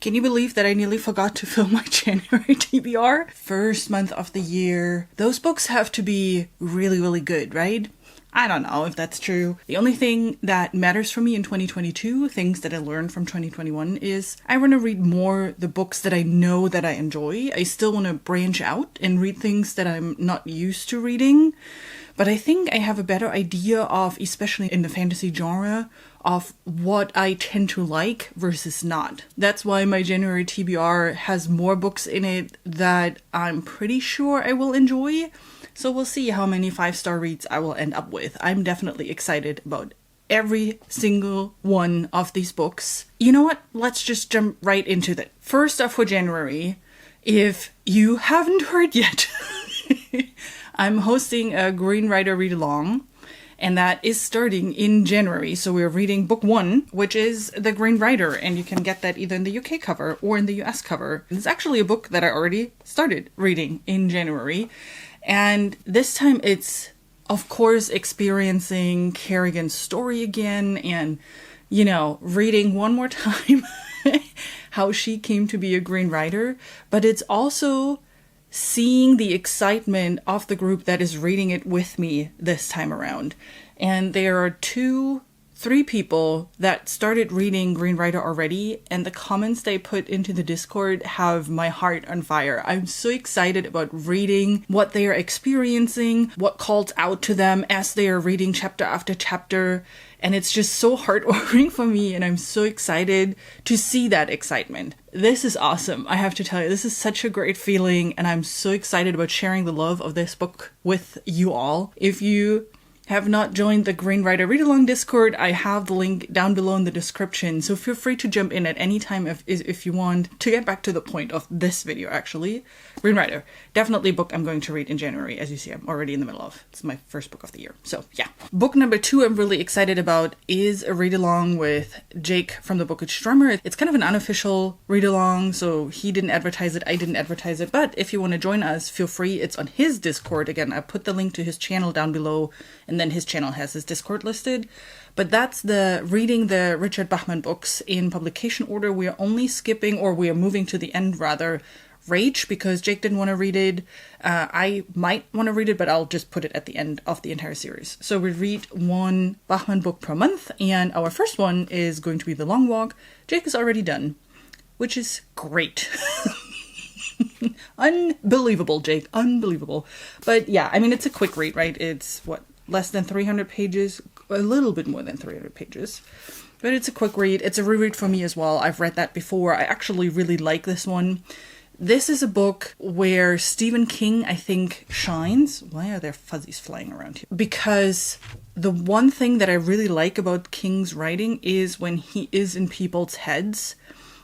Can you believe that I nearly forgot to film my January TBR? First month of the year. Those books have to be really, really good, right? I don't know if that's true. The only thing that matters for me in 2022, things that I learned from 2021, is I want to read more the books that I know that I enjoy. I still want to branch out and read things that I'm not used to reading. But I think I have a better idea of, especially in the fantasy genre, of what I tend to like versus not. That's why my January TBR has more books in it that I'm pretty sure I will enjoy. So we'll see how many 5-star reads I will end up with. I'm definitely excited about every single one of these books. You know what? Let's just jump right into that. First off, for January, if you haven't heard yet, I'm hosting a Green Rider read-along, and that is starting in January. So we're reading book 1, which is The Green Rider, and you can get that either in the UK cover or in the US cover. It's actually a book that I already started reading in January, and this time it's, of course, experiencing Kerrigan's story again and, you know, reading one more time how she came to be a Green Rider, but it's also seeing the excitement of the group that is reading it with me this time around. And there are 3 people that started reading Green Rider already, and the comments they put into the Discord have my heart on fire. I'm so excited about reading what they are experiencing, what calls out to them as they are reading chapter after chapter. And it's just so heartwarming for me, and I'm so excited to see that excitement. This is awesome, I have to tell you. This is such a great feeling, and I'm so excited about sharing the love of this book with you all. If you have not joined the Green Rider Read-Along Discord, I have the link down below in the description, so feel free to jump in at any time if you want. To get back to the point of this video, actually, Green Rider, definitely a book I'm going to read in January. As you see, I'm already in the middle of. It's my first book of the year, so yeah. Book number 2 I'm really excited about is a read-along with Jake from the Bookage Drummer. It's kind of an unofficial read-along, so he didn't advertise it, I didn't advertise it, but if you want to join us, feel free. It's on his Discord. Again, I put the link to his channel down below, and then his channel has his Discord listed. But that's reading the Richard Bachman books in publication order. We are only skipping, or we are moving to the end rather, Rage, because Jake didn't want to read it. I might want to read it, but I'll just put it at the end of the entire series. So we read 1 Bachman book per month, and our first one is going to be The Long Walk. Jake is already done, which is great. Unbelievable, Jake. Unbelievable. But yeah, I mean, it's a quick read, right? It's, less than 300 pages? A little bit more than 300 pages. But it's a quick read. It's a reread for me as well. I've read that before. I actually really like this one. This is a book where Stephen King, I think, shines. Why are there fuzzies flying around here? Because the one thing that I really like about King's writing is when he is in people's heads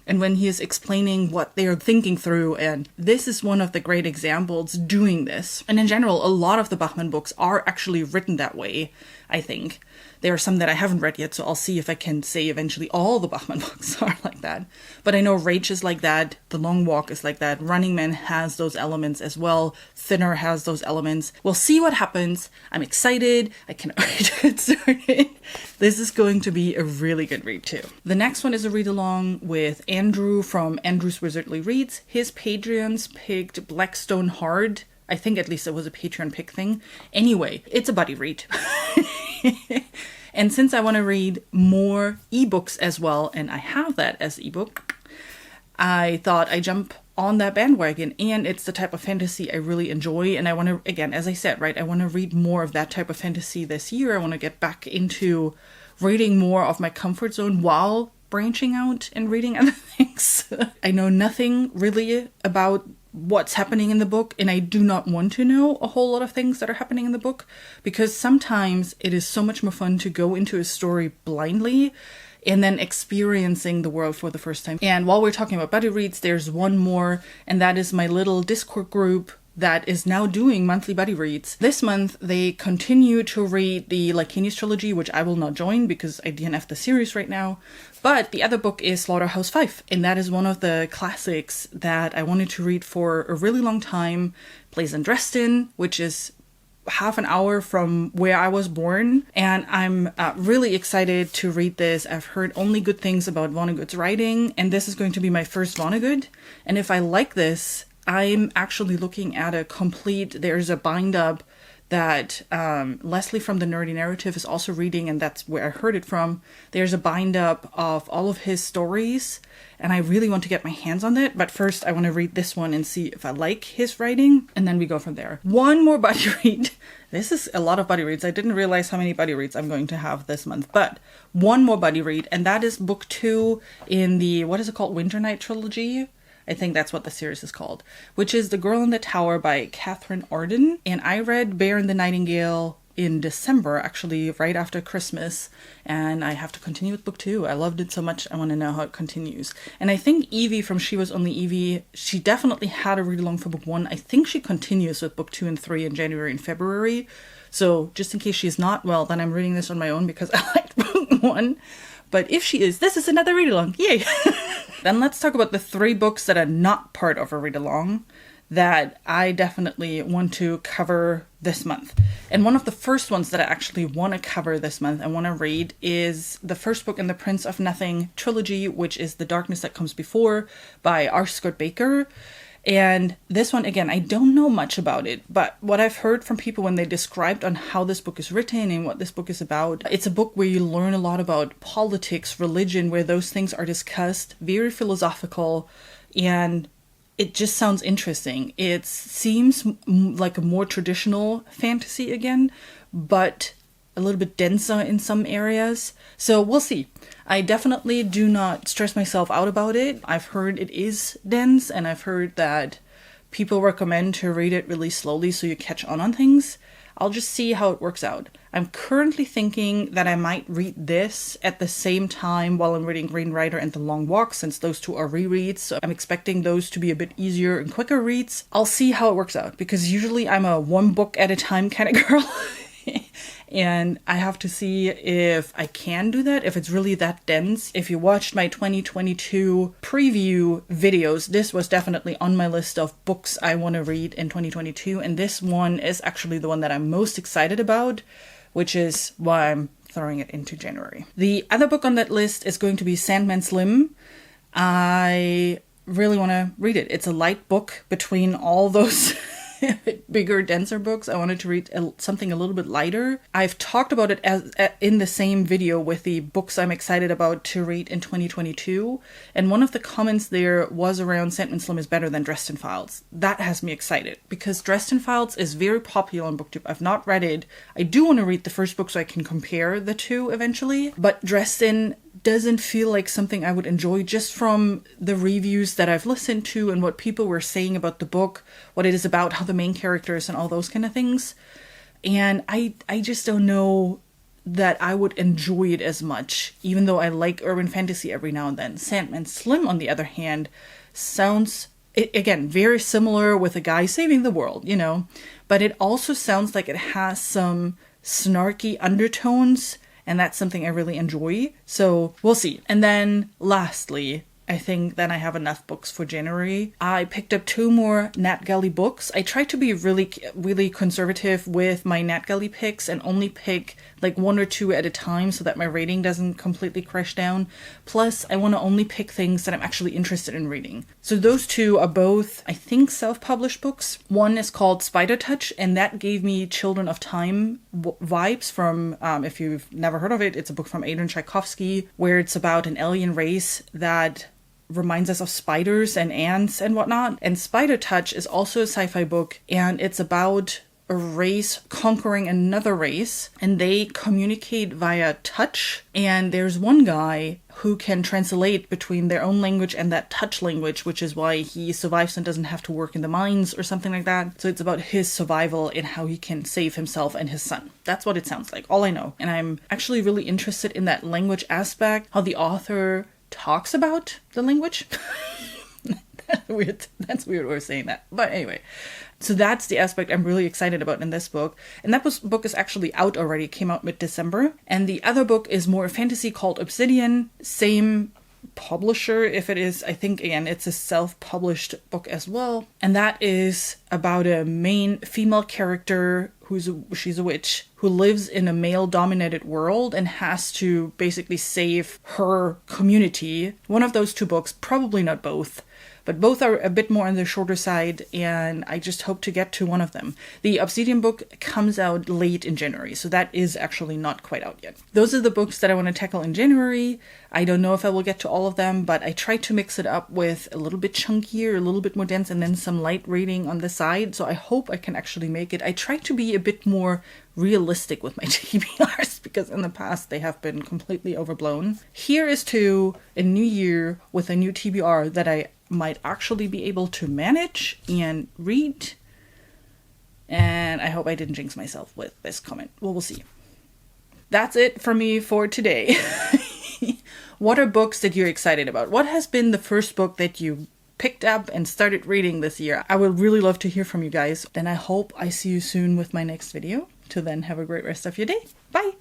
and when he is explaining what they are thinking through, and this is one of the great examples doing this. And in general, a lot of the Bachman books are actually written that way, I think. There are some that I haven't read yet, so I'll see if I can say eventually all the Bachman books are like that. But I know Rage is like that, The Long Walk is like that, Running Man has those elements as well, Thinner has those elements. We'll see what happens. I'm excited. I cannot wait to get started. This is going to be a really good read too. The next one is a read-along with Andrew from Andrew's Wizardly Reads. His Patreons picked Blackstone Hard. I think at least it was a Patreon pick thing. Anyway, it's a buddy read. And since I want to read more ebooks as well, and I have that as ebook, I thought I'd jump on that bandwagon. And it's the type of fantasy I really enjoy. And I want to, again, as I said, right, I want to read more of that type of fantasy this year. I want to get back into reading more of my comfort zone while branching out and reading other things. I know nothing really about what's happening in the book, and I do not want to know a whole lot of things that are happening in the book, because sometimes it is so much more fun to go into a story blindly and then experiencing the world for the first time. And while we're talking about buddy reads, there's one more, and that is my little Discord group that is now doing monthly buddy reads. This month, they continue to read the Lycanius trilogy, which I will not join because I DNF the series right now. But the other book is Slaughterhouse Five, and that is one of the classics that I wanted to read for a really long time. Plays in Dresden, which is half an hour from where I was born, and I'm really excited to read this. I've heard only good things about Vonnegut's writing, and this is going to be my first Vonnegut. And if I like this, I'm actually looking at there's a bind up that Lezlie from the Nerdy Narrative is also reading, and that's where I heard it from. There's a bind up of all of his stories, and I really want to get my hands on it. But first, I want to read this one and see if I like his writing, and then we go from there. One more buddy read. This is a lot of buddy reads. I didn't realize how many buddy reads I'm going to have this month, but one more buddy read, and that is book 2 in the, what is it called, Winter Night trilogy? I think that's what the series is called, which is The Girl in the Tower by Catherine Arden. And I read Bear and the Nightingale in December, actually right after Christmas, and I have to continue with book 2. I loved it so much, I want to know how it continues. And I think Evie from She Was Only Evie, she definitely had a read along for book 1. I think she continues with book 2 and 3 in January and February. So just in case she's not, well, then I'm reading this on my own because I liked book 1. But if she is, this is another read-along. Yay! Then let's talk about the 3 books that are not part of a read-along that I definitely want to cover this month. And one of the first ones that I actually want to cover this month, I want to read, is the first book in the Prince of Nothing trilogy, which is The Darkness That Comes Before by R. Scott Baker. And this one, again, I don't know much about it, but what I've heard from people when they described on how this book is written and what this book is about, it's a book where you learn a lot about politics, religion, where those things are discussed, very philosophical, and it just sounds interesting. It seems like a more traditional fantasy again, but a little bit denser in some areas. So we'll see. I definitely do not stress myself out about it. I've heard it is dense, and I've heard that people recommend to read it really slowly so you catch on things. I'll just see how it works out. I'm currently thinking that I might read this at the same time while I'm reading Green Rider and The Long Walk, since those 2 are rereads, so I'm expecting those to be a bit easier and quicker reads. I'll see how it works out, because usually I'm a one book at a time kind of girl. And I have to see if I can do that, if it's really that dense. If you watched my 2022 preview videos, this was definitely on my list of books I want to read in 2022. And this one is actually the one that I'm most excited about, which is why I'm throwing it into January. The other book on that list is going to be Sandman Slim. I really want to read it. It's a light book between all those bigger, denser books. I wanted to read something a little bit lighter. I've talked about it as in the same video with the books I'm excited about to read in 2022. And one of the comments there was around Sandman Slim is better than Dresden Files. That has me excited because Dresden Files is very popular on BookTube. I've not read it. I do want to read the first book so I can compare the 2 eventually. But Dresden doesn't feel like something I would enjoy just from the reviews that I've listened to and what people were saying about the book, what it is about, how the main characters and all those kind of things. And I just don't know that I would enjoy it as much, even though I like urban fantasy every now and then. Sandman Slim, on the other hand, sounds, again, very similar with a guy saving the world, you know, but it also sounds like it has some snarky undertones, and that's something I really enjoy. So we'll see. And then lastly, I think then I have enough books for January. I picked up 2 more NatGalley books. I try to be really conservative with my NatGalley picks and only pick like 1 or 2 at a time so that my rating doesn't completely crash down. Plus, I want to only pick things that I'm actually interested in reading. So those 2 are both, I think, self-published books. One is called Spidertouch, and that gave me Children of Time vibes from, if you've never heard of it, it's a book from Adrian Tchaikovsky, where it's about an alien race that reminds us of spiders and ants and whatnot. And Spidertouch is also a sci-fi book, and it's about a race conquering another race, and they communicate via touch. And there's one guy who can translate between their own language and that touch language, which is why he survives and doesn't have to work in the mines or something like that. So it's about his survival and how he can save himself and his son. That's what it sounds like, all I know. And I'm actually really interested in that language aspect, how the author talks about the language. That's weird way of saying that. But anyway, so that's the aspect I'm really excited about in this book. And that book is actually out already. It came out mid-December. And the other book is more fantasy called Obsidian. Same publisher, if it is. I think, again, it's a self-published book as well. And that is about a main female character she's a witch who lives in a male-dominated world and has to basically save her community. One of those two books, probably not both, but both are a bit more on the shorter side, and I just hope to get to one of them. The Obsidian book comes out late in January, so that is actually not quite out yet. Those are the books that I want to tackle in January. I don't know if I will get to all of them, but I try to mix it up with a little bit chunkier, a little bit more dense, and then some light reading on the side, so I hope I can actually make it. I try to be a bit more realistic with my TBRs, because in the past they have been completely overblown. Here is to a new year with a new TBR that I might actually be able to manage and read. And I hope I didn't jinx myself with this comment. Well, we'll see. That's it for me for today. What are books that you're excited about? What has been the first book that you picked up and started reading this year? I would really love to hear from you guys. Then I hope I see you soon with my next video. Till then, have a great rest of your day. Bye!